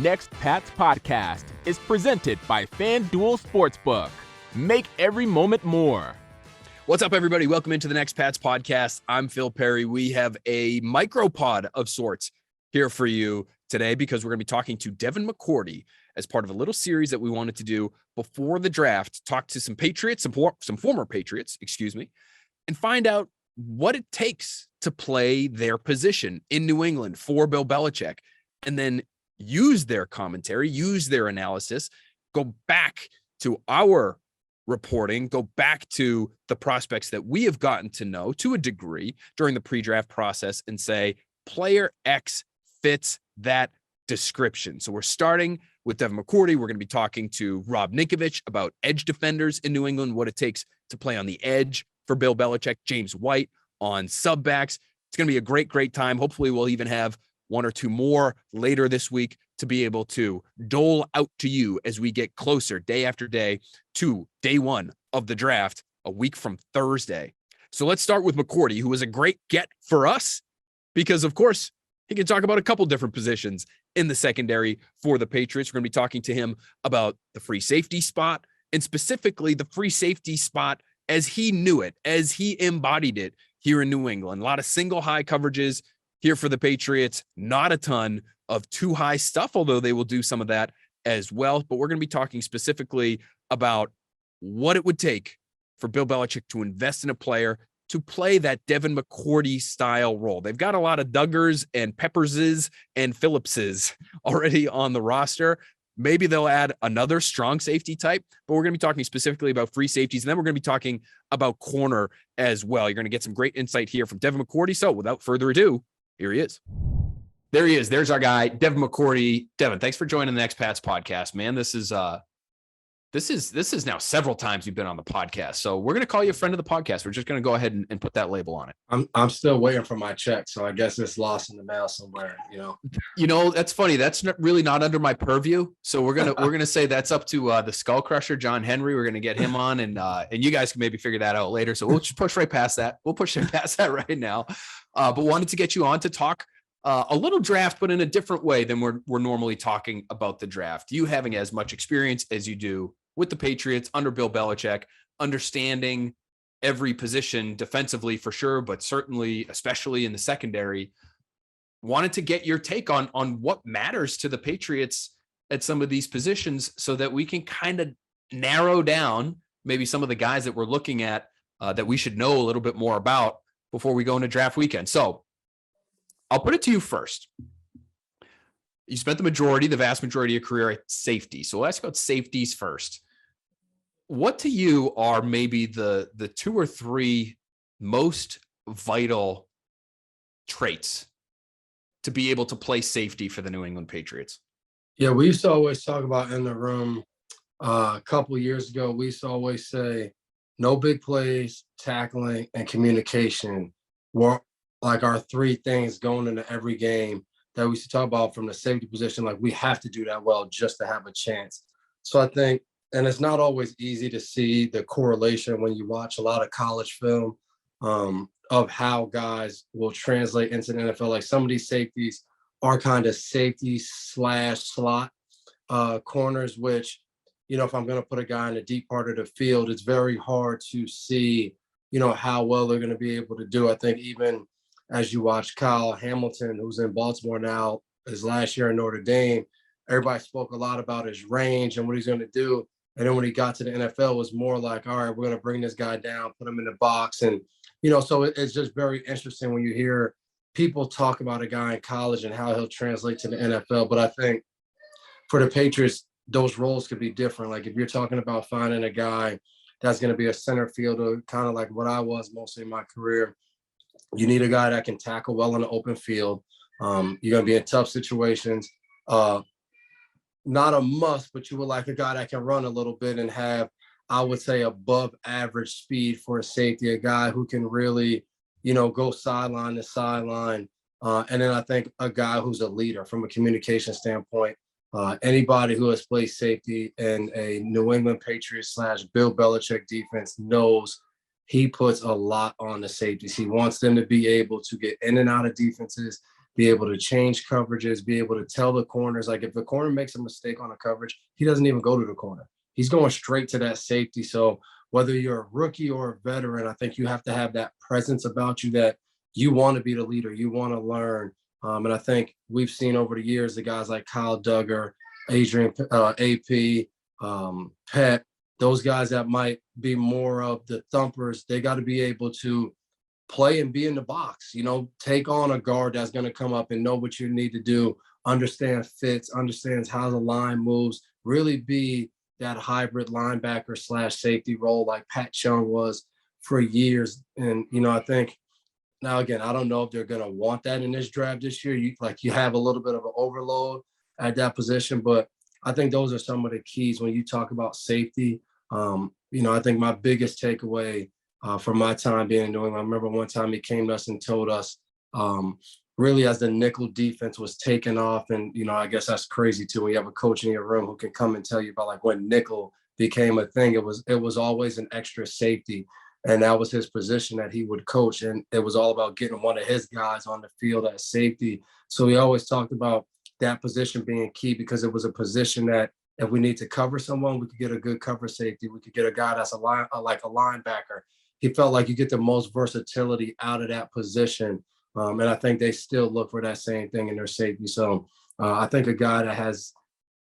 Next Pats podcast is presented by FanDuel Sportsbook. Make every moment more. What's up, everybody? Welcome into the Next Pats podcast. I'm Phil Perry. We have a micropod of sorts here for you today because we're going to be talking to Devin McCourty as part of a little series that we wanted to do before the draft, talk to some Patriots, some former Patriots, and find out what it takes to play their position in New England for Bill Belichick, and then use their commentary, use their analysis, go back to our reporting, go back to the prospects that we have gotten to know to a degree during the pre-draft process and say, player X fits that description. So we're starting with Devin McCourty. We're going to be talking to Rob Ninkovich about edge defenders in New England, what it takes to play on the edge for Bill Belichick, James White on sub backs. It's going to be a great time. Hopefully we'll even have one or two more later this week to be able to dole out to you as we get closer day after day to day one of the draft a week from Thursday. So let's start with McCourty, who was a great get for us because, of course, he can talk about a couple different positions in the secondary for the Patriots. We're going to be talking to him about the free safety spot, and specifically the free safety spot as he knew it, as he embodied it here in New England. A lot of single high coverages here for the Patriots, not a ton of too high stuff, although they will do some of that as well. But we're going to be talking specifically about what it would take for Bill Belichick to invest in a player to play that Devin McCourty style role. They've got a lot of Duggars and Pepperses and Phillipses already on the roster. Maybe they'll add another strong safety type, but we're going to be talking specifically about free safeties. And then we're going to be talking about corner as well. You're going to get some great insight here from Devin McCourty. So without further ado, here he is. There he is. There's our guy, Devin McCourty. Devin, thanks for joining the Next Pats podcast, man. This is now several times you've been on the podcast. So we're going to call you a friend of the podcast. We're just going to go ahead and put that label on it. I'm still waiting for my check. So I guess it's lost in the mail somewhere, That's funny. That's really not under my purview. So we're going to say that's up to the Skull Crusher, John Henry. We're going to get him on and you guys can maybe figure that out later. So we'll just push right past that. We'll push right past that right now. But wanted to get you on to talk a little draft, but in a different way than we're normally talking about the draft. You having as much experience as you do with the Patriots under Bill Belichick, understanding every position defensively for sure, but certainly, especially in the secondary, wanted to get your take on what matters to the Patriots at some of these positions so that we can kind of narrow down maybe some of the guys that we're looking at that we should know a little bit more about before we go into draft weekend. So I'll put it to you first. You spent the vast majority of your career at safety. So we'll ask about safeties first. What to you are maybe the two or three most vital traits to be able to play safety for the New England Patriots? Yeah, we used to always talk about in the room a couple of years ago, we used to always say no big plays, tackling, and communication were like our three things going into every game that we used to talk about from the safety position. Like we have to do that well just to have a chance. So I think, and it's not always easy to see the correlation when you watch a lot of college film of how guys will translate into the NFL. Like some of these safeties are kind of safety/slot corners, which, if I'm going to put a guy in a deep part of the field, it's very hard to see, how well they're going to be able to do. I think even as you watch Kyle Hamilton, who's in Baltimore now, his last year in Notre Dame, everybody spoke a lot about his range and what he's going to do. And then when he got to the NFL, it was more like, all right, we're going to bring this guy down, put him in the box. And, so it's just very interesting when you hear people talk about a guy in college and how he'll translate to the NFL. But I think for the Patriots, those roles could be different. Like if you're talking about finding a guy that's going to be a center fielder, kind of like what I was mostly in my career, you need a guy that can tackle well in the open field. You're going to be in tough situations. Not a must, but you would like a guy that can run a little bit and have, I would say, above average speed for a safety, a guy who can really, go sideline to sideline. And then I think a guy who's a leader from a communication standpoint. Anybody who has played safety in a New England Patriots / Bill Belichick defense knows he puts a lot on the safeties. He wants them to be able to get in and out of defenses, be able to change coverages, be able to tell the corners. Like if the corner makes a mistake on a coverage, he doesn't even go to the corner. He's going straight to that safety. So whether you're a rookie or a veteran, I think you have to have that presence about you that you want to be the leader, you want to learn. And I think we've seen over the years the guys like Kyle Duggar, Adrian AP, Pet, those guys that might be more of the thumpers, they got to be able to play and be in the box, take on a guard that's going to come up and know what you need to do, understand fits, understands how the line moves, really be that hybrid linebacker / safety role like Pat Chung was for years. And, I think now, again, I don't know if they're going to want that in this draft this year. You have a little bit of an overload at that position, but I think those are some of the keys when you talk about safety. I think my biggest takeaway from my time being in New England, I remember one time he came to us and told us, really as the nickel defense was taking off, and, I guess that's crazy too, when you have a coach in your room who can come and tell you about like when nickel became a thing, it was always an extra safety. And that was his position that he would coach. And it was all about getting one of his guys on the field at safety. So he always talked about that position being key because it was a position that if we need to cover someone, we could get a good cover safety. We could get a guy that's like a linebacker. He felt like you get the most versatility out of that position. And I think they still look for that same thing in their safety. So I think a guy that has,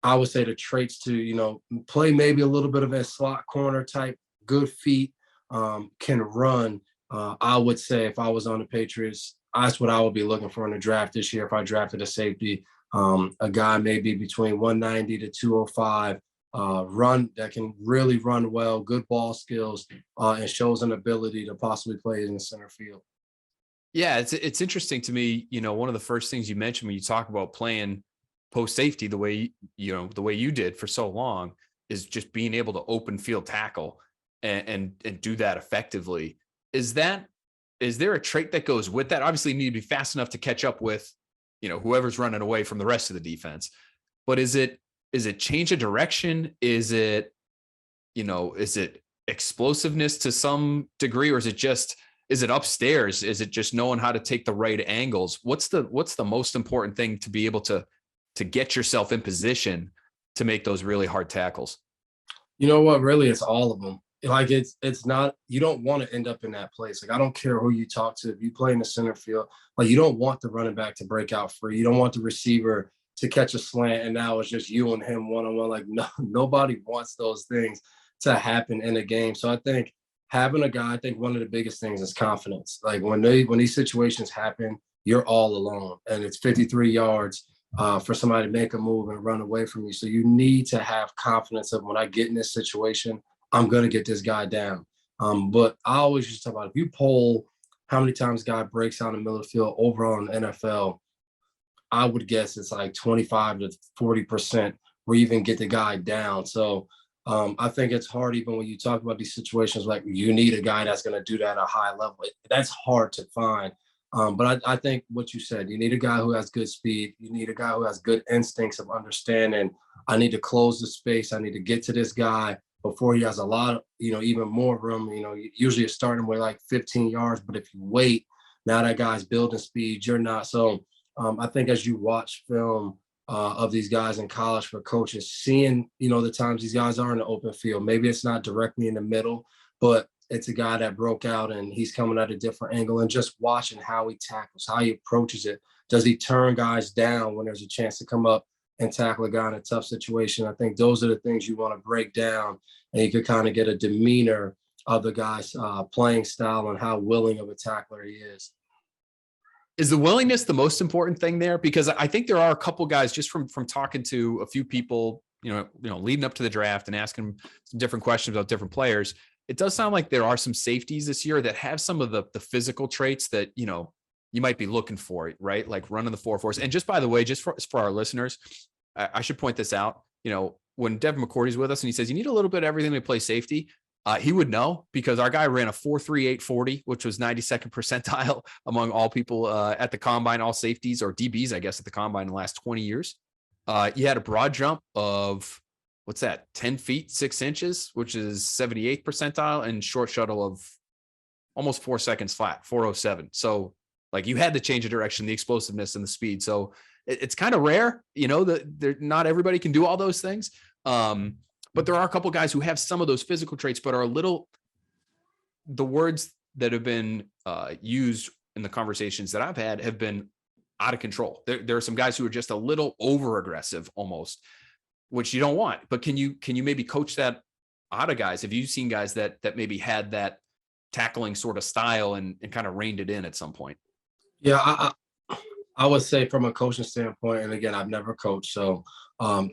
I would say, the traits to, play maybe a little bit of a slot corner type, good feet, can run. I would say if I was on the Patriots, that's what I would be looking for in the draft this year if I drafted a safety. A guy maybe between 190 to 205, run that can really run well, good ball skills, and shows an ability to possibly play in the center field. Yeah, it's interesting to me. One of the first things you mentioned when you talk about playing post safety the way you did for so long is just being able to open field tackle and do that effectively. Is there a trait that goes with that? Obviously, you need to be fast enough to catch up with whoever's running away from the rest of the defense. But is it change of direction? Is it explosiveness to some degree, or is it upstairs? Is it just knowing how to take the right angles? What's the most important thing to be able to get yourself in position to make those really hard tackles? You know what? Really, it's all of them. Like it's not, you don't want to end up in that place. Like, I don't care who you talk to. If you play in the center field, like you don't want the running back to break out free. You don't want the receiver to catch a slant and now it's just you and him one-on-one. Like nobody wants those things to happen in a game. So I think having a guy, I think one of the biggest things is confidence. Like when these situations happen, you're all alone and it's 53 yards for somebody to make a move and run away from you. So you need to have confidence of when I get in this situation, I'm going to get this guy down. But I always just talk about, if you poll how many times a guy breaks out in the middle of the field overall in the NFL, I would guess it's like 25 to 40% where you even get the guy down. So I think it's hard even when you talk about these situations, like you need a guy that's going to do that at a high level. That's hard to find. But I think what you said, you need a guy who has good speed. You need a guy who has good instincts of understanding. I need to close the space. I need to get to this guy before he has a lot of, even more room. Usually you're starting with like 15 yards, but if you wait, now that guy's building speed, you're not. So I think as you watch film of these guys in college for coaches, seeing, the times these guys are in the open field, maybe it's not directly in the middle, but it's a guy that broke out and he's coming at a different angle, and just watching how he tackles, how he approaches it. Does he turn guys down when there's a chance to come up and tackle a guy in a tough situation? I think those are the things you want to break down, and you could kind of get a demeanor of the guy's playing style and how willing of a tackler he is. Is the willingness the most important thing there? Because I think there are a couple guys, just from talking to a few people, leading up to the draft and asking some different questions about different players. It does sound like there are some safeties this year that have some of the physical traits that, you might be looking for, right? Like running the 4-4s. And just by the way, just for our listeners, I should point this out. When Devin McCourty's with us and he says, you need a little bit of everything to play safety, he would know, because our guy ran a 4.38 40, which was 92nd percentile among all people at the combine, all safeties or DBs, I guess, at the combine in the last 20 years. He had a broad jump of, 10 feet, 6 inches, which is 78th percentile, and short shuttle of almost 4 seconds flat, 4.07. So Like you had to change the direction, the explosiveness and the speed. So it's kind of rare, that not everybody can do all those things. But there are a couple guys who have some of those physical traits, but are the words that have been used in the conversations that I've had have been out of control. There are some guys who are just a little over aggressive almost, which you don't want. But can you maybe coach that out of guys? Have you seen guys that maybe had that tackling sort of style and kind of reined it in at some point? Yeah, I would say from a coaching standpoint, and again, I've never coached, so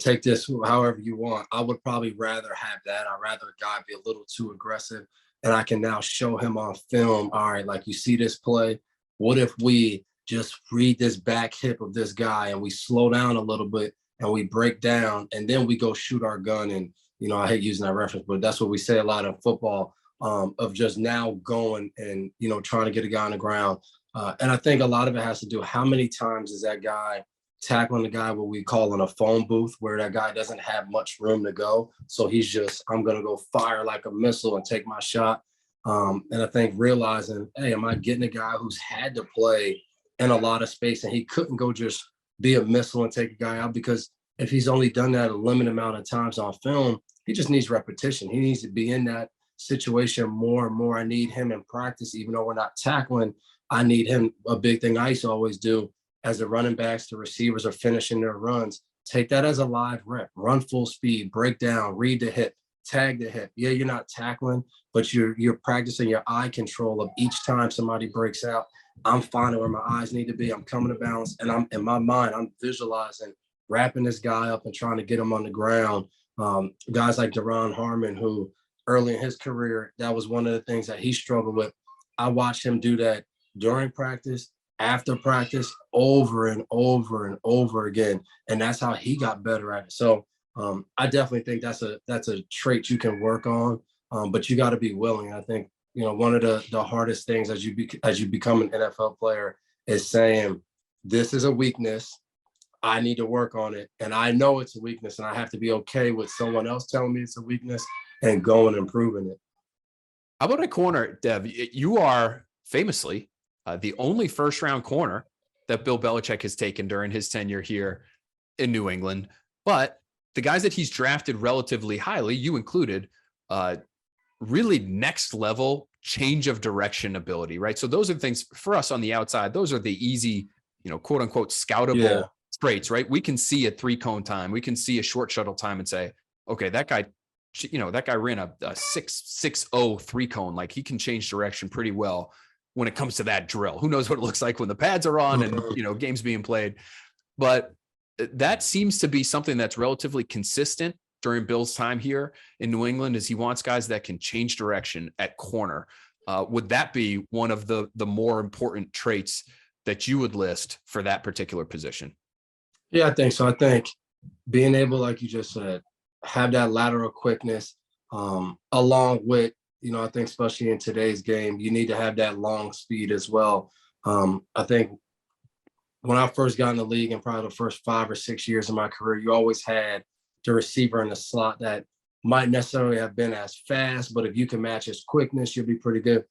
take this however you want. I would probably rather have that. I'd rather a guy be a little too aggressive, and I can now show him on film, all right, like you see this play, what if we just read this back hip of this guy and we slow down a little bit and we break down and then we go shoot our gun. And, I hate using that reference, but that's what we say a lot in football, of just now going and, trying to get a guy on the ground. And I think a lot of it has to do how many times is that guy tackling the guy what we call in a phone booth, where that guy doesn't have much room to go. So he's just, I'm going to go fire like a missile and take my shot. And I think realizing, hey, am I getting a guy who's had to play in a lot of space and he couldn't go just be a missile and take a guy out? Because if he's only done that a limited amount of times on film, he just needs repetition. He needs to be in that situation more and more. I need him in practice, even though we're not tackling. I need him. A big thing I used to always do as the running backs, the receivers are finishing their runs, take that as a live rep, run full speed, break down, read the hip, tag the hip. Yeah, you're not tackling, but you're practicing your eye control of each time somebody breaks out. I'm finding where my eyes need to be. I'm coming to balance, and I'm in my mind, I'm visualizing wrapping this guy up and trying to get him on the ground. Guys like Deron Harmon, who early in his career, that was one of the things that he struggled with. I watched him do that during practice, after practice, over and over and over again. And that's how he got better at it. So I definitely think that's a trait you can work on, but you got to be willing. I think, one of the hardest things as you become an NFL player is saying, this is a weakness. I need to work on it. And I know it's a weakness, and I have to be okay with someone else telling me it's a weakness and going and improving it. How about a corner, Dev? You are famously the only first-round corner that Bill Belichick has taken during his tenure here in New England. But the guys that he's drafted relatively highly, you included, really next level change of direction ability, right? So those are the things for us on the outside. Those are the easy, quote unquote, scoutable traits, right? We can see a 3-cone time. We can see a short shuttle time and say, okay, that guy ran a 6.60 3-cone. Like he can change direction pretty well when it comes to that drill. Who knows what it looks like when the pads are on and, games being played. But that seems to be something that's relatively consistent during Bill's time here in New England, is he wants guys that can change direction at corner. Would that be one of the more important traits that you would list for that particular position? Yeah, I think so. I think being able, like you just said, have that lateral quickness, along with, I think especially in today's game, you need to have that long speed as well. I think when I first got in the league, in probably the first 5 or 6 years of my career, you always had the receiver in the slot that might necessarily have been as fast, but if you can match his quickness, you'll be pretty good.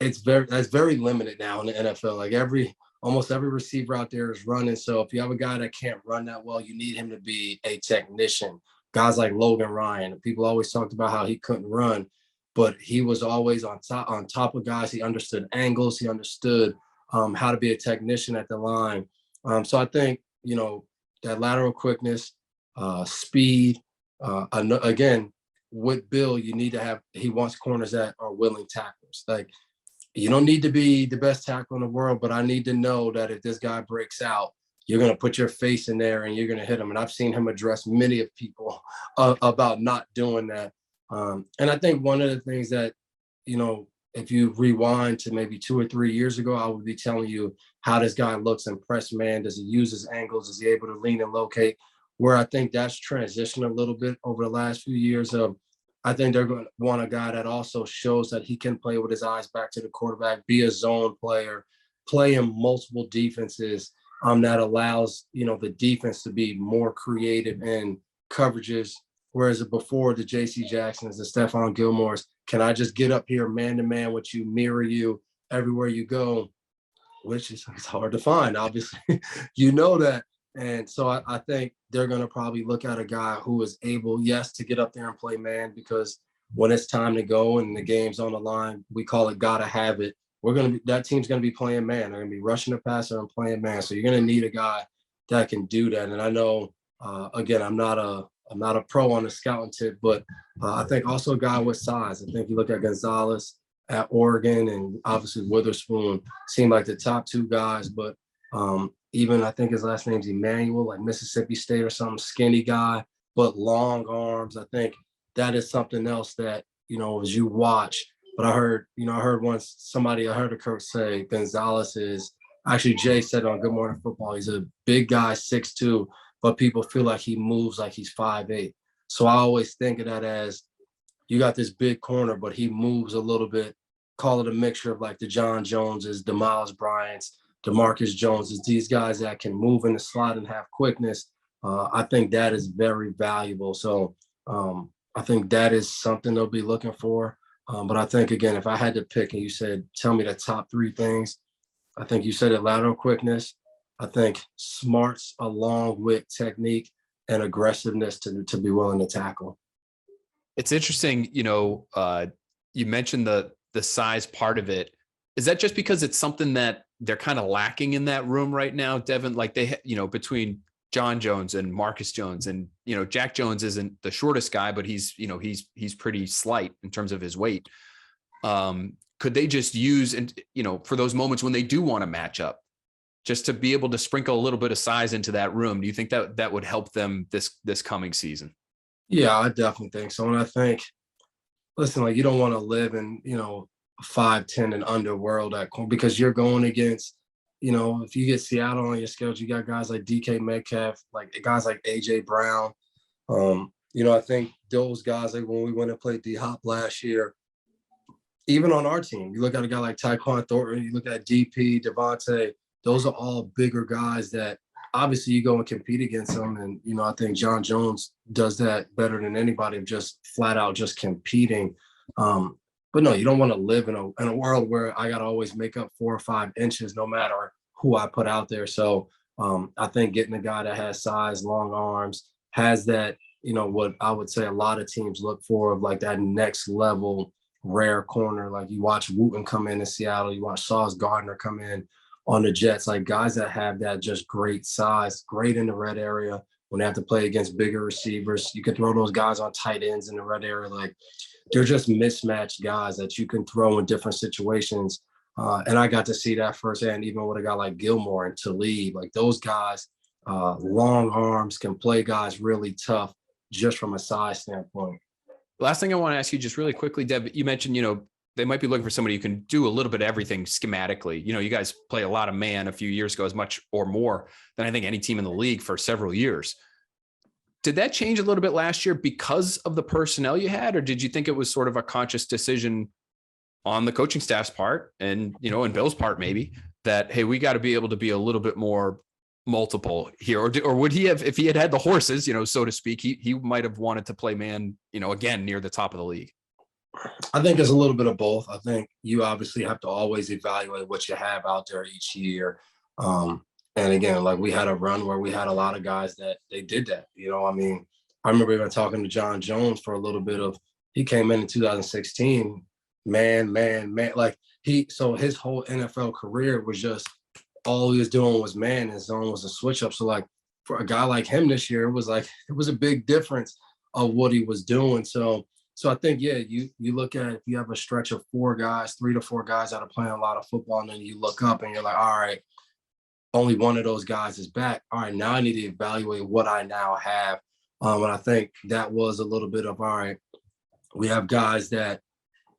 That's very limited now in the NFL. Like almost every receiver out there is running. So if you have a guy that can't run that well, you need him to be a technician. Guys like Logan Ryan, people always talked about how he couldn't run, but he was always on top of guys. He understood angles. He understood how to be a technician at the line. So I think, that lateral quickness, speed, again, with Bill, you need to he wants corners that are willing tacklers. Like, you don't need to be the best tackler in the world, but I need to know that if this guy breaks out, you're going to put your face in there and you're going to hit him. And I've seen him address many of people about not doing that. And I think one of the things that, if you rewind to maybe 2 or 3 years ago, I would be telling you how this guy looks in press man. Does he use his angles? Is he able to lean and locate? Where I think that's transitioned a little bit over the last few years. I think they're going to want a guy that also shows that he can play with his eyes back to the quarterback, be a zone player, play in multiple defenses, that allows, the defense to be more creative in coverages. Whereas before, the J.C. Jacksons, the Stephon Gilmores, can I just get up here man to man with you, mirror you everywhere you go? which is it's hard to find, obviously. You know that. And so I think they're going to probably look at a guy who is able, yes, to get up there and play man, because when it's time to go and the game's on the line, we call it gotta have it. That team's going to be playing man. They're going to be rushing the passer and playing man. So you're going to need a guy that can do that. And I know, again, I'm not a pro on the scouting tip, but I think also a guy with size. I think you look at Gonzalez at Oregon and obviously Witherspoon seem like the top two guys, but even I think his last name's Emmanuel, like Mississippi State or something, skinny guy, but long arms. I think that is something else that, as you watch. But I heard a coach say Gonzalez is actually, Jay said on Good Morning Football, he's a big guy, 6'2", but people feel like he moves like he's 5'8". So I always think of that as you got this big corner, but he moves a little bit. Call it a mixture of like the John Joneses, the Miles Bryants, DeMarcus Joneses, these guys that can move in the slot and have quickness. I think that is very valuable. So I think that is something they'll be looking for. But I think, again, if I had to pick and you said, tell me the top three things, I think you said it, lateral quickness. I think smarts along with technique and aggressiveness to be willing to tackle. It's interesting, you mentioned the size part of it. Is that just because it's something that they're kind of lacking in that room right now, Devin? Like between John Jones and Marcus Jones and, Jack Jones isn't the shortest guy, but he's pretty slight in terms of his weight. Could they just use, and, for those moments when they do want to match up, just to be able to sprinkle a little bit of size into that room? Do you think that would help them this coming season? Yeah, I definitely think so. And I think, listen, like you don't want to live in, 5'10" and under world because you're going against, if you get Seattle on your schedule, you got guys like DK Metcalf, like guys like AJ Brown. I think those guys, like when we went and played D-Hop last year, even on our team, you look at a guy like Tyquan Thornton, you look at DP, Devontae, those are all bigger guys that obviously you go and compete against them. And, I think John Jones does that better than anybody, of just flat out just competing. But no, you don't want to live in a world where I got to always make up 4 or 5 inches, no matter who I put out there. So I think getting a guy that has size, long arms, has that, what I would say a lot of teams look for, of like that next level rare corner. Like you watch Wooten come in Seattle, you watch Sauce Gardner come in on the Jets, like guys that have that just great size, great in the red area. When they have to play against bigger receivers, you can throw those guys on tight ends in the red area. Like they're just mismatched guys that you can throw in different situations. And I got to see that firsthand, even with a guy like Gilmore and Talib. Like those guys, long arms, can play guys really tough just from a size standpoint. Last thing I want to ask you just really quickly, Deb, you mentioned, they might be looking for somebody who can do a little bit of everything schematically. You guys play a lot of man a few years ago, as much or more than I think any team in the league for several years. Did that change a little bit last year because of the personnel you had, or did you think it was sort of a conscious decision on the coaching staff's part and, and Bill's part maybe, that, hey, we got to be able to be a little bit more multiple here? Or would he have, if he had the horses, so to speak, he might have wanted to play man, again, near the top of the league? I think it's a little bit of both. I think you obviously have to always evaluate what you have out there each year. And again, like we had a run where we had a lot of guys that they did that. I remember even talking to John Jones for a little bit of, he came in 2016, man. Like so his whole NFL career was just, all he was doing was man, his zone was a switch up. So like for a guy like him this year, it was a big difference of what he was doing. So I think, yeah, you look at, if you have a stretch of 3 to 4 guys that are playing a lot of football, and then you look up and you're like, all right, only one of those guys is back. All right, now I need to evaluate what I now have. And I think that was a little bit of, all right, we have guys that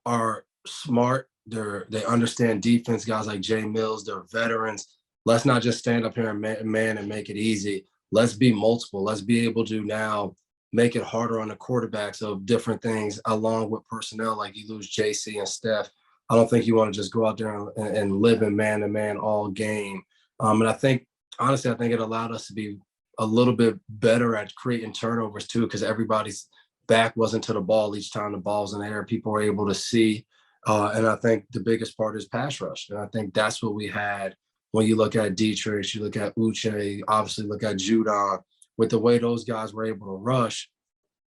are smart. They understand defense, guys like Jay Mills, they're veterans. Let's not just stand up here and man and make it easy. Let's be multiple. Let's be able to now make it harder on the quarterbacks of different things, along with personnel. Like you lose JC and Steph. I don't think you want to just go out there and live in man-to-man all game. And I think, honestly, it allowed us to be a little bit better at creating turnovers too, because everybody's back wasn't to the ball each time the ball's in the air. People were able to see. And I think the biggest part is pass rush. And I think that's what we had when you look at Dietrich, you look at Uche, obviously look at Judon, with the way those guys were able to rush,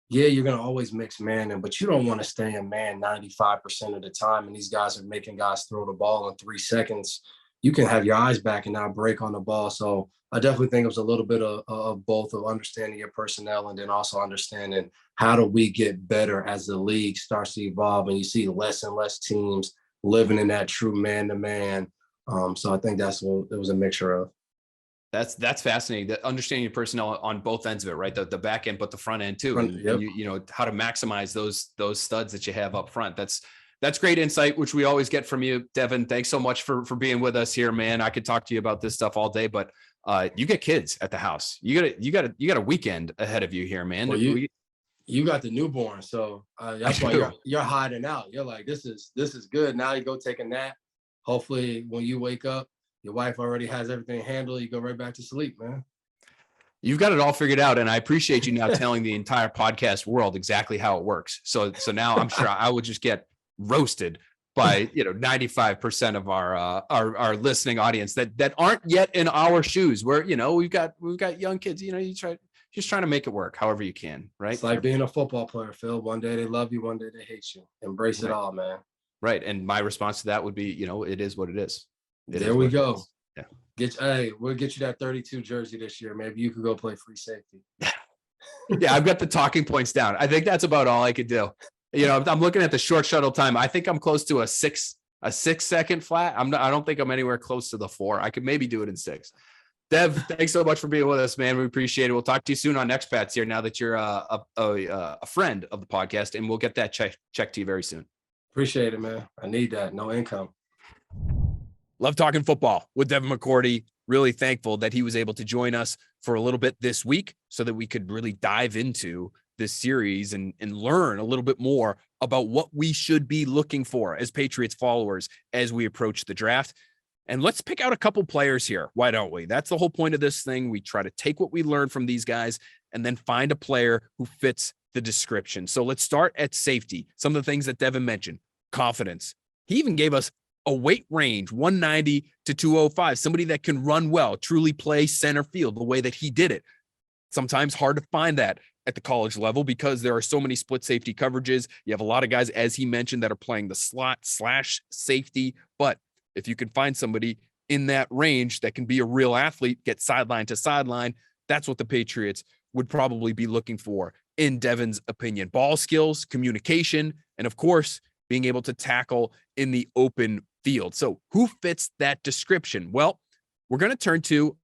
yeah, you're going to always mix man in, but you don't want to stay in man 95% of the time. And these guys are making guys throw the ball in 3 seconds. You can have your eyes back and not break on the ball. So I definitely think it was a little bit of both, of understanding your personnel and then also understanding how do we get better as the league starts to evolve and you see less and less teams living in that true man-to-man. So I think that's what it was a mixture of. That's fascinating. That understanding your personnel on both ends of it, right? The back end, but the front end too. And Yep. you know how to maximize those studs that you have up front. That's great insight, which we always get from you, Devin. Thanks so much for being with us here, man. I could talk to you about this stuff all day, but you get kids at the house. You got a weekend ahead of you here, man. Well, you got the newborn, so that's why you're hiding out. You're like, this is good. Now you go take a nap. Hopefully, when you wake up, your wife already has everything handled. You go right back to sleep, man. You've got it all figured out, and I appreciate you now telling the entire podcast world exactly how it works. So now I'm sure I would just get roasted by 95% of our listening audience that aren't yet in our shoes. Where we've got young kids. You trying to make it work however you can, right? It's like being a football player, Phil. One day they love you, one day they hate you. Embrace it all, man. Right, and my response to that would be, it is what it is. There we go. Yeah. We'll get you that 32 jersey this year. Maybe you could go play free safety. Yeah, I've got the talking points down. I think that's about all I could do. I'm looking at the short shuttle time. I think I'm close to a 6 second flat. I don't think I'm anywhere close to the 4. I could maybe do it in 6. Dev, thanks so much for being with us, man. We appreciate it. We'll talk to you soon on Next Pats here now that you're a friend of the podcast, and we'll get that check to you very soon. Appreciate it, man. I need that. No income. Love talking football with Devin McCourty. Really thankful that he was able to join us for a little bit this week so that we could really dive into this series and learn a little bit more about what we should be looking for as Patriots followers as we approach the draft. And let's pick out a couple players here. Why don't we? That's the whole point of this thing. We try to take what we learn from these guys and then find a player who fits the description. So let's start at safety. Some of the things that Devin mentioned: confidence. He even gave us a weight range, 190 to 205, somebody that can run well, truly play center field the way that he did it. Sometimes hard to find that at the college level because there are so many split safety coverages. You have a lot of guys, as he mentioned, that are playing the slot / safety. But if you can find somebody in that range that can be a real athlete, get sideline to sideline, that's what the Patriots would probably be looking for, in Devin's opinion. Ball skills, communication, and of course, being able to tackle in the open field. So who fits that description? Well, we're going to turn to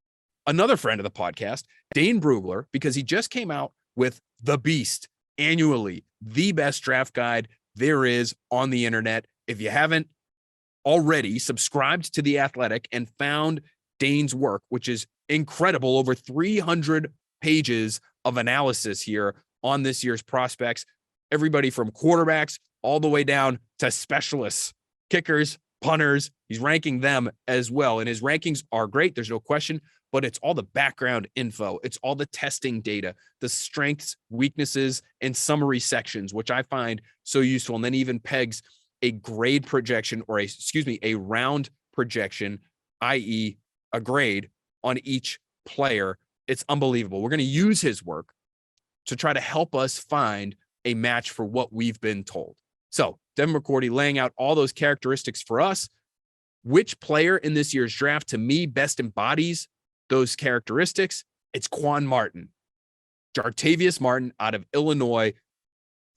another friend of the podcast, Dane Brugler, because he just came out with The Beast annually, the best draft guide there is on the internet. If you haven't already subscribed to The Athletic and found Dane's work, which is incredible, over 300 pages of analysis here on this year's prospects, everybody from quarterbacks all the way down to specialists, kickers, punters. He's ranking them as well. And his rankings are great. There's no question, but it's all the background info. It's all the testing data, the strengths, weaknesses, and summary sections, which I find so useful. And then even pegs a grade projection or a round projection, i.e. a grade on each player. It's unbelievable. We're going to use his work to try to help us find a match for what we've been told. So Devin McCourty laying out all those characteristics for us. Which player in this year's draft to me best embodies those characteristics? It's Quan Martin. Jartavius Martin out of Illinois,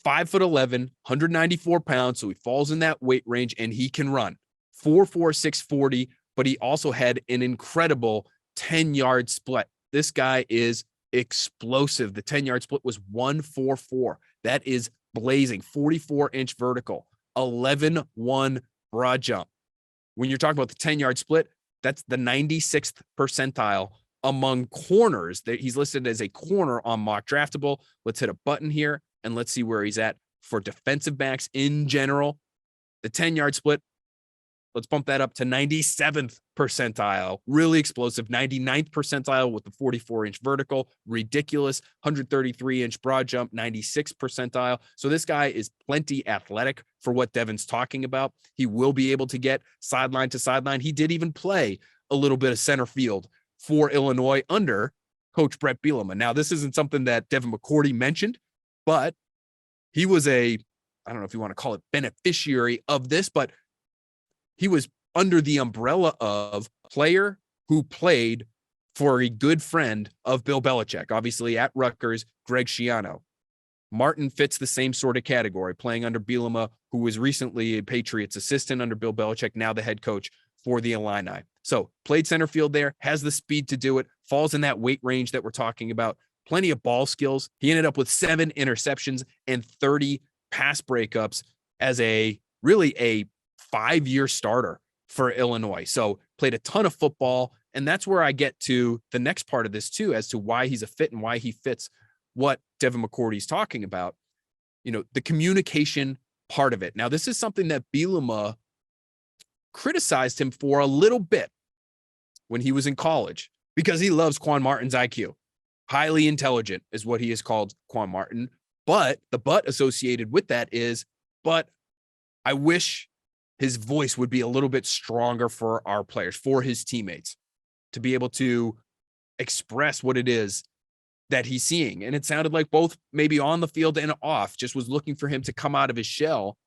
5'11", 194 pounds. So he falls in that weight range and he can run 4.4, 640, but he also had an incredible 10-yard split. This guy is explosive. The 10-yard split was 1.44. That is blazing. 44-inch vertical, 11.1 broad jump. When you're talking about the 10-yard split, that's the 96th percentile among corners. He's listed as a corner on Mock Draftable. Let's hit a button here and let's see where he's at for defensive backs in general. The 10-yard split, let's bump that up to 97th percentile. Really explosive. 99th percentile with the 44-inch vertical. Ridiculous. 133-inch broad jump. 96th percentile. So this guy is plenty athletic for what Devin's talking about. He will be able to get sideline to sideline. He did even play a little bit of center field for Illinois under Coach Brett Bielema. Now, this isn't something that Devin McCourty mentioned, but he was I don't know if you want to call it beneficiary of this, but he was under the umbrella of player who played for a good friend of Bill Belichick, obviously at Rutgers, Greg Schiano. Martin fits the same sort of category, playing under Bielema, who was recently a Patriots assistant under Bill Belichick, now the head coach for the Illini. So played center field there, has the speed to do it, falls in that weight range that we're talking about, plenty of ball skills. He ended up with 7 interceptions and 30 pass breakups as really a 5-year starter for Illinois. So played a ton of football. And that's where I get to the next part of this too, as to why he's a fit and why he fits what Devin McCourty's talking about, the communication part of it. Now, this is something that Bielema criticized him for a little bit when he was in college, because he loves Quan Martin's IQ. Highly intelligent is what he has called Quan Martin. But the but associated with that is, but I wish his voice would be a little bit stronger for our players, for his teammates, to be able to express what it is that he's seeing. And it sounded like both maybe on the field and off, just was looking for him to come out of his shell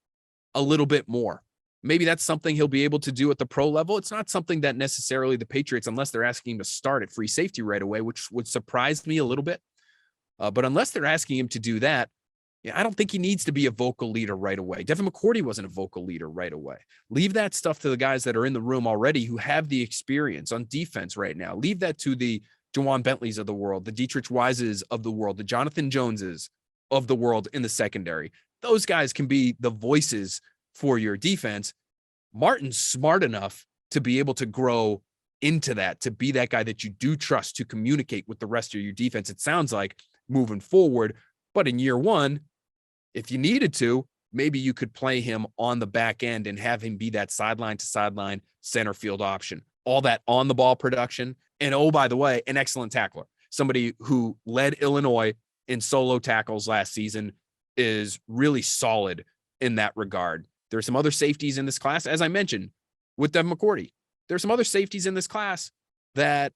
a little bit more. Maybe that's something he'll be able to do at the pro level. It's not something that necessarily the Patriots, unless they're asking him to start at free safety right away, which would surprise me a little bit. But unless they're asking him to do that, I don't think he needs to be a vocal leader right away. Devin McCourty wasn't a vocal leader right away. Leave that stuff to the guys that are in the room already who have the experience on defense right now. Leave that to the Jawan Bentleys of the world, the Dietrich Wises of the world, the Jonathan Joneses of the world in the secondary. Those guys can be the voices for your defense. Martin's smart enough to be able to grow into that, to be that guy that you do trust to communicate with the rest of your defense. It sounds like moving forward, but in year one, if you needed to, maybe you could play him on the back end and have him be that sideline to sideline center field option. All that on the ball production. And oh, by the way, an excellent tackler. Somebody who led Illinois in solo tackles last season, is really solid in that regard. There are some other safeties in this class, as I mentioned, with Devin McCourty. There's some other safeties in this class that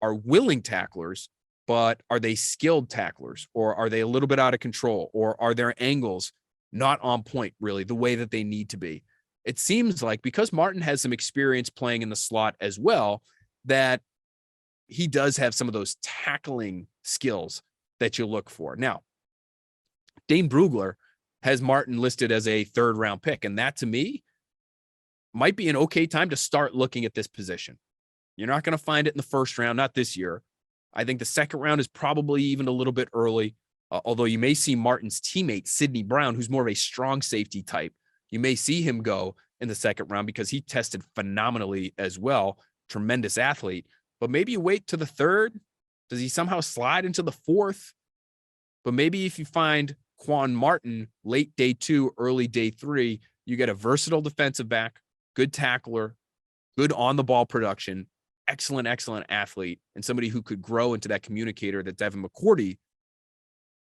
are willing tacklers, but are they skilled tacklers, or are they a little bit out of control, or are their angles not on point really the way that they need to be? It seems like, because Martin has some experience playing in the slot as well, that he does have some of those tackling skills that you look for. Now, Dane Brugler has Martin listed as a 3rd-round pick, and that to me might be an okay time to start looking at this position. You're not going to find it in the 1st round, not this year. I think the 2nd round is probably even a little bit early, although you may see Martin's teammate, Sidney Brown, who's more of a strong safety type. You may see him go in the 2nd round because he tested phenomenally as well. Tremendous athlete. But maybe you wait to the 3rd. Does he somehow slide into the 4th? But maybe if you find Quan Martin late day 2, early day 3, you get a versatile defensive back, good tackler, good on the ball production, excellent athlete, and somebody who could grow into that communicator that Devin McCourty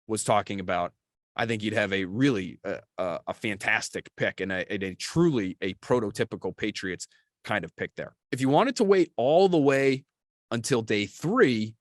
was talking about. I think you'd have a really a fantastic pick, and a truly a prototypical Patriots kind of pick there. If you wanted to wait all the way until day 3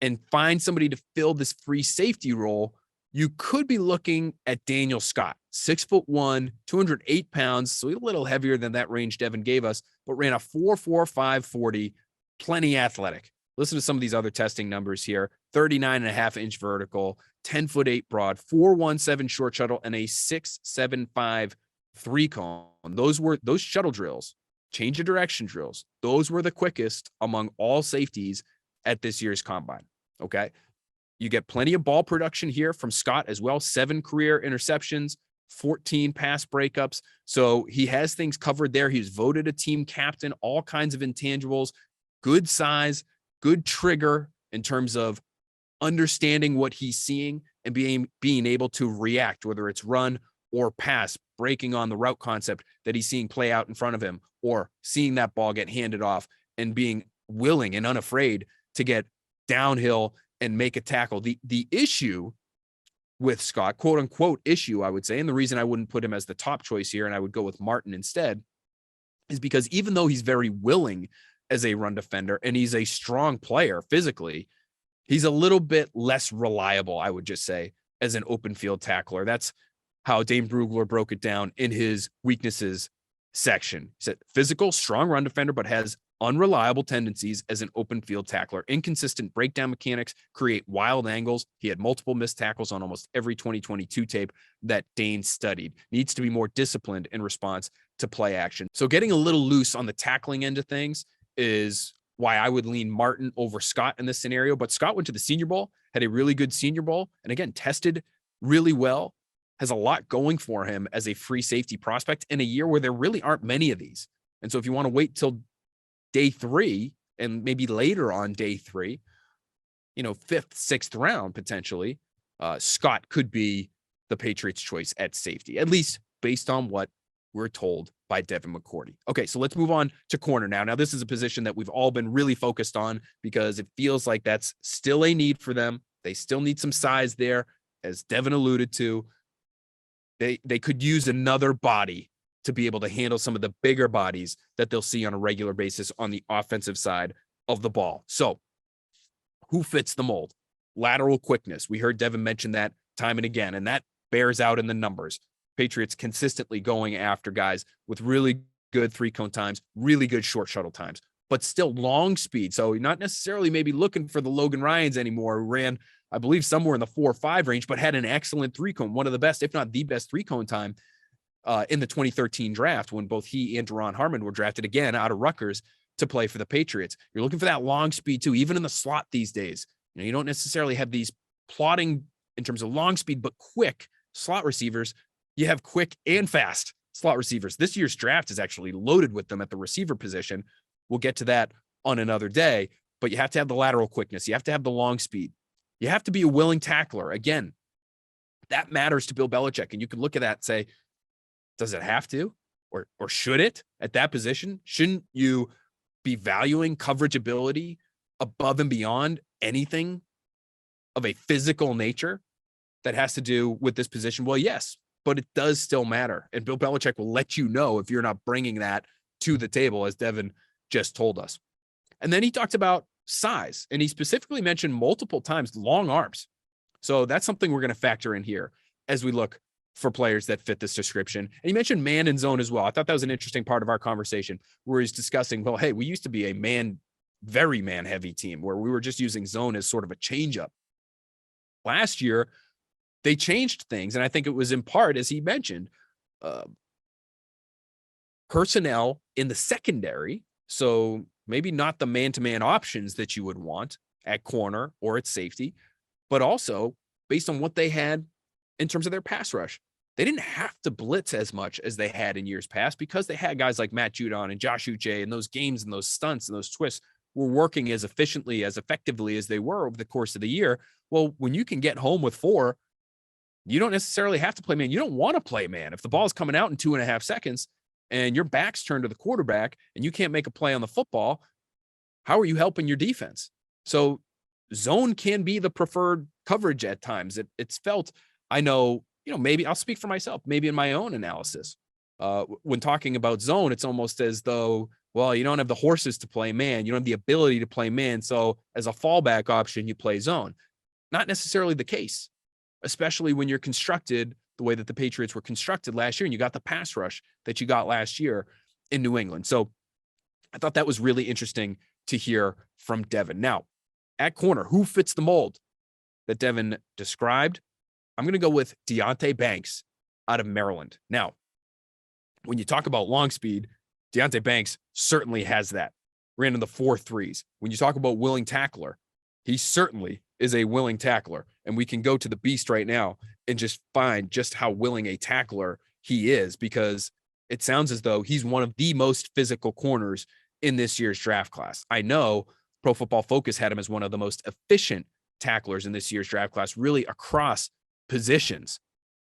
and find somebody to fill this free safety role, you could be looking at Daniel Scott, 6'1", 208 pounds, so a little heavier than that range Devin gave us, but ran a 4.45 40, plenty athletic. Listen to some of these other testing numbers here: 39.5-inch vertical, 10'8" broad, 4.17 short shuttle, and a 6.75 3-cone. Those shuttle drills, change of direction drills, those were the quickest among all safeties at this year's combine. Okay. You get plenty of ball production here from Scott as well. 7 career interceptions, 14 pass breakups. So he has things covered there. He's voted a team captain, all kinds of intangibles, good size, good trigger in terms of understanding what he's seeing and being able to react, whether it's run or pass, breaking on the route concept that he's seeing play out in front of him, or seeing that ball get handed off and being willing and unafraid to get downhill and make a tackle. The issue with Scott, quote unquote issue, I would say, and the reason I wouldn't put him as the top choice here and I would go with Martin instead, is because even though he's very willing as a run defender and he's a strong player physically, he's a little bit less reliable, I would just say, as an open field tackler. That's how Dane Brugler broke it down in his weaknesses section. He said physical, strong run defender, but has unreliable tendencies as an open field tackler. Inconsistent breakdown mechanics, create wild angles. He had multiple missed tackles on almost every 2022 tape that Dane studied. Needs to be more disciplined in response to play action. So getting a little loose on the tackling end of things is why I would lean Martin over Scott in this scenario. But Scott went to the Senior Bowl, had a really good Senior Bowl, and again, tested really well, has a lot going for him as a free safety prospect in a year where there really aren't many of these. And so if you want to wait till day 3 and maybe later on day 3, 5th, 6th round, potentially, Scott could be the Patriots' choice at safety, at least based on what we're told by Devin McCourty. Okay, so let's move on to corner now. Now, this is a position that we've all been really focused on because it feels like that's still a need for them. They still need some size there, as Devin alluded to. They could use another body to be able to handle some of the bigger bodies that they'll see on a regular basis on the offensive side of the ball. So who fits the mold? Lateral quickness. We heard Devin mention that time and again, and that bears out in the numbers. Patriots consistently going after guys with really good 3-cone times, really good short shuttle times, but still long speed. So you're not necessarily maybe looking for the Logan Ryans anymore, who ran, I believe, somewhere in the 4 or 5 range, but had an excellent 3-cone, one of the best, if not the best 3-cone time in the 2013 draft, when both he and Deron Harmon were drafted again out of Rutgers to play for the Patriots. You're looking for that long speed too, even in the slot these days. You don't necessarily have these plotting in terms of long speed, but quick slot receivers. You have quick and fast slot receivers. This year's draft is actually loaded with them at the receiver position. We'll get to that on another day, but you have to have the lateral quickness. You have to have the long speed. You have to be a willing tackler. Again, that matters to Bill Belichick. And you can look at that and say, does it have to, or should it at that position? Shouldn't you be valuing coverage ability above and beyond anything of a physical nature that has to do with this position? Well, yes, but it does still matter. And Bill Belichick will let you know if you're not bringing that to the table, as Devin just told us. And then he talked about size, and he specifically mentioned multiple times long arms. So that's something we're going to factor in here as we look for players that fit this description. And he mentioned man and zone as well. I thought that was an interesting part of our conversation where he's discussing, well, hey, we used to be a very man heavy team where we were just using zone as sort of a changeup. Last year, they changed things. And I think it was in part, as he mentioned, personnel in the secondary. So maybe not the man-to-man options that you would want at corner or at safety, but also based on what they had in terms of their pass rush. They didn't have to blitz as much as they had in years past because they had guys like Matt Judon and Josh Uche, and those games and those stunts and those twists were working as efficiently, as effectively as they were over the course of the year. Well, when you can get home with 4, you don't necessarily have to play man. You don't want to play man. If the ball is coming out in 2.5 seconds and your back's turned to the quarterback and you can't make a play on the football, how are you helping your defense? So zone can be the preferred coverage at times. It's felt, I know, maybe I'll speak for myself, maybe in my own analysis. When talking about zone, it's almost as though, well, you don't have the horses to play man. You don't have the ability to play man. So as a fallback option, you play zone. Not necessarily the case, especially when you're constructed the way that the Patriots were constructed last year, and you got the pass rush that you got last year in New England. So I thought that was really interesting to hear from Devin. Now, at corner, who fits the mold that Devin described? I'm going to go with Deonte Banks out of Maryland. Now, when you talk about long speed, Deonte Banks certainly has that. Ran in the 4.3s. When you talk about willing tackler, he certainly is a willing tackler. And we can go to the beast right now and just find just how willing a tackler he is, because it sounds as though he's one of the most physical corners in this year's draft class. I know Pro Football Focus had him as one of the most efficient tacklers in this year's draft class, really across positions.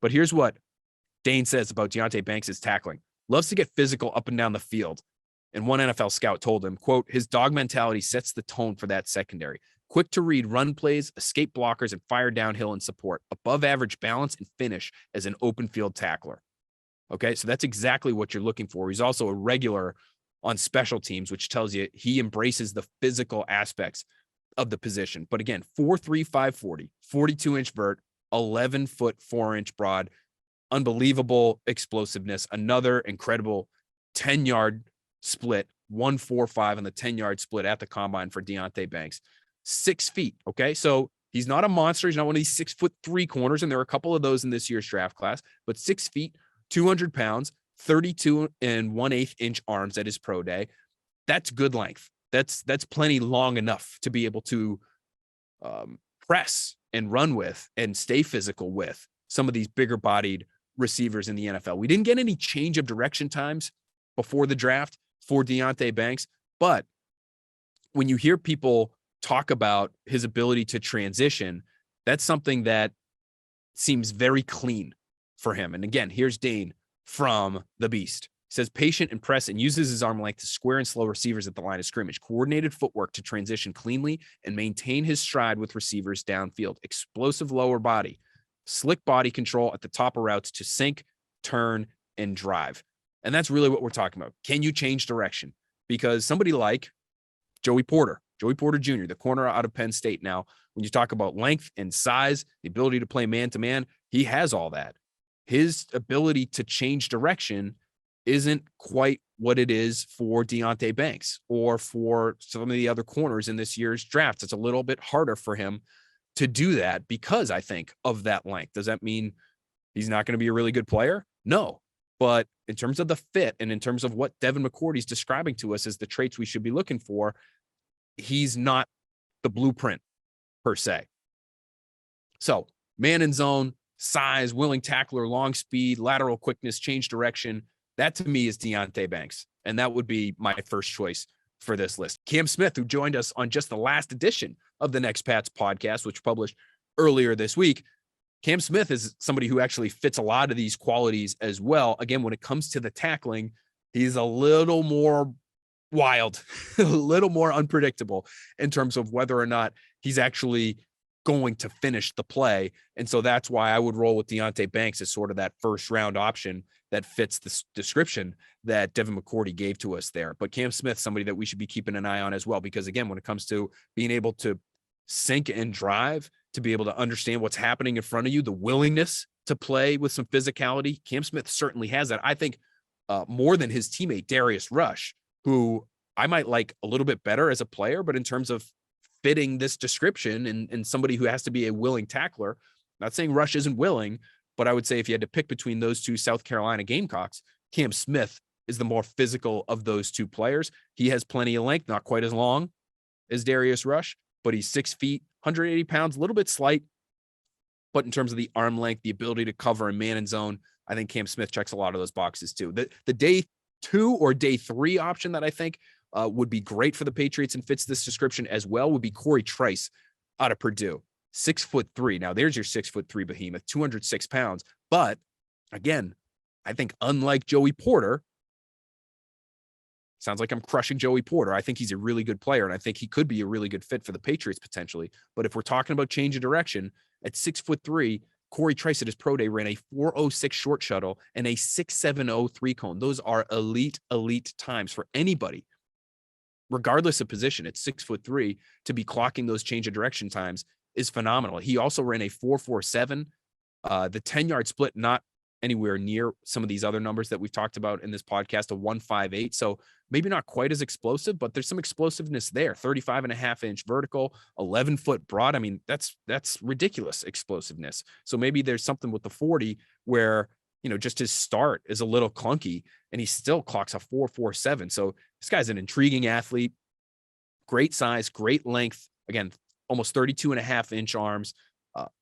But here's what Dane says about Deonte Banks' tackling. Loves to get physical up and down the field. And one NFL scout told him, quote, his dog mentality sets the tone for that secondary. Quick to read run plays, escape blockers, and fire downhill in support. Above average balance and finish as an open field tackler. Okay, so that's exactly what you're looking for. He's also a regular on special teams, which tells you he embraces the physical aspects of the position. But again, 4'3", 540, 42-inch vert, 11-foot, 4-inch broad, unbelievable explosiveness, another incredible 10-yard split, 145 on the 10-yard split at the combine for Deonte Banks. 6 feet, okay? So he's not a monster. He's not one of these 6'3" corners, and there are a couple of those in this year's draft class, but 6 feet, 200 pounds, 32 and 1/8 inch arms at his pro day. That's good length. That's plenty long enough to be able to press and run with and stay physical with some of these bigger bodied receivers in the NFL. We didn't get any change of direction times before the draft for Deonte Banks, but when you hear people talk about his ability to transition, that's something that seems very clean for him. And again, here's Dane from the Beast. He says, patient and press and uses his arm length to square and slow receivers at the line of scrimmage. Coordinated footwork to transition cleanly and maintain his stride with receivers downfield. Explosive lower body. Slick body control at the top of routes to sink, turn, and drive. And that's really what we're talking about. Can you change direction? Because somebody like Joey Porter Jr., the corner out of Penn State now, when you talk about length and size, the ability to play man-to-man, he has all that. His ability to change direction isn't quite what it is for Deonte Banks or for some of the other corners in this year's draft. It's a little bit harder for him to do that because I think of that length. Does that mean he's not going to be a really good player? No. But in terms of the fit and in terms of what Devin McCourty is describing to us as the traits we should be looking for, he's not the blueprint per se. So man in zone, size, willing tackler, long speed, lateral quickness, change direction. That to me is Deonte Banks. And that would be my first choice for this list. Cam Smith, who joined us on just the last edition of the Next Pats podcast, which published earlier this week. Cam Smith is somebody who actually fits a lot of these qualities as well. Again, when it comes to the tackling, he's a little more wild, a little more unpredictable in terms of whether or not he's actually going to finish the play. And so that's why I would roll with Deonte Banks as sort of that first round option that fits the description that Devin McCourty gave to us there. But Cam Smith, somebody that we should be keeping an eye on as well, because again, when it comes to being able to sink and drive, to be able to understand what's happening in front of you, the willingness to play with some physicality, Cam Smith certainly has that. I think more than his teammate, Darius Rush, who I might like a little bit better as a player, but in terms of fitting this description and somebody who has to be a willing tackler, not saying Rush isn't willing, but I would say if you had to pick between those two South Carolina Gamecocks, Cam Smith is the more physical of those two players. He has plenty of length, not quite as long as Darius Rush, but he's 6 feet, 180 pounds, a little bit slight. But in terms of the arm length, the ability to cover and man in zone, I think Cam Smith checks a lot of those boxes too. The day 2 or day 3 option that I think would be great for the Patriots and fits this description as well would be Corey Trice out of Purdue. 6'3". Now there's your 6'3" behemoth, 206 pounds. But again, I think unlike Joey Porter, sounds like I'm crushing Joey Porter. I think he's a really good player, and I think he could be a really good fit for the Patriots potentially. But if we're talking about change of direction, at 6'3", Corey Trice at his pro day ran a 4.06 short shuttle and a 6.70 3-cone. Those are elite times for anybody, regardless of position. At 6'3", to be clocking those change of direction times is phenomenal. He also ran a 4.47. The 10-yard split, not anywhere near some of these other numbers that we've talked about in this podcast, a 1.58. So maybe not quite as explosive, but there's some explosiveness there. 35.5-inch vertical, 11-foot broad. I mean, that's ridiculous explosiveness. So maybe there's something with the 40 where, you know, just his start is a little clunky and he still clocks a 4.47. So this guy's an intriguing athlete, great size, great length. Again, almost 32.5-inch arms,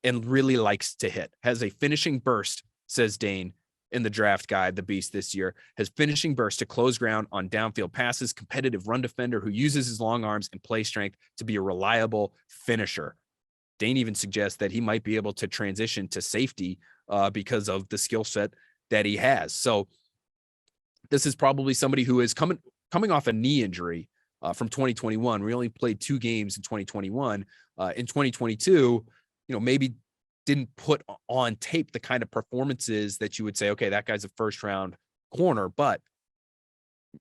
and really likes to hit. Has a finishing burst, says Dane in the draft guide, the Beast this year, has finishing burst to close ground on downfield passes, competitive run defender who uses his long arms and play strength to be a reliable finisher. Dane even suggests that he might be able to transition to safety because of the skill set that he has. So this is probably somebody who is coming off a knee injury from 2021. We only played 2 games in 2021. In 2022, you know, maybe didn't put on tape the kind of performances that you would say, okay, that guy's a first round corner, but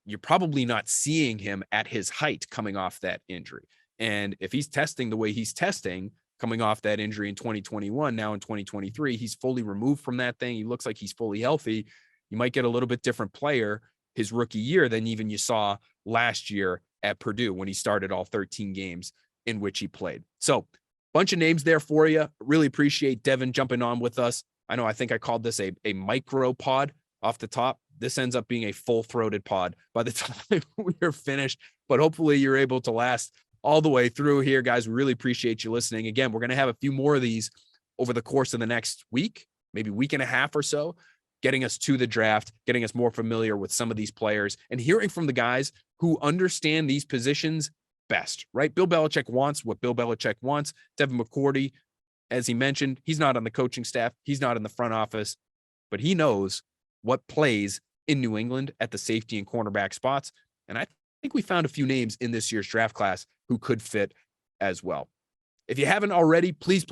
you're probably not seeing him at his height coming off that injury. And if he's testing the way he's testing coming off that injury in 2021, now in 2023, he's fully removed from that thing. He looks like he's fully healthy. You might get a little bit different player his rookie year than even you saw last year at Purdue when he started all 13 games in which he played. So bunch of names there for you. Really appreciate Devin jumping on with us. I think I called this a micro pod off the top. This ends up being a full-throated pod by the time we're finished, but hopefully you're able to last all the way through here, guys. We really appreciate you listening. Again, we're going to have a few more of these over the course of the next week, maybe week and a half or so, getting us to the draft, getting us more familiar with some of these players and hearing from the guys who understand these positions best, right? Bill Belichick wants what Bill Belichick wants. Devin McCourty, as he mentioned, he's not on the coaching staff. He's not in the front office, but he knows what plays in New England at the safety and cornerback spots. And I think we found a few names in this year's draft class who could fit as well. If you haven't already, please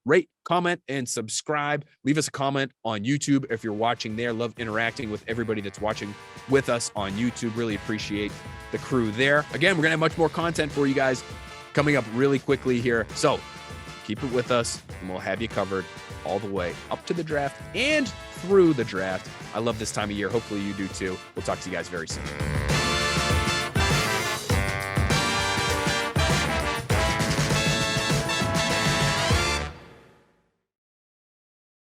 rate, comment, and subscribe. Leave us a comment on YouTube if you're watching there. Love interacting with everybody that's watching with us on YouTube. Really appreciate the crew there. Again, we're going to have much more content for you guys coming up really quickly here. So keep it with us, and we'll have you covered all the way up to the draft and through the draft. I love this time of year. Hopefully you do too. We'll talk to you guys very soon.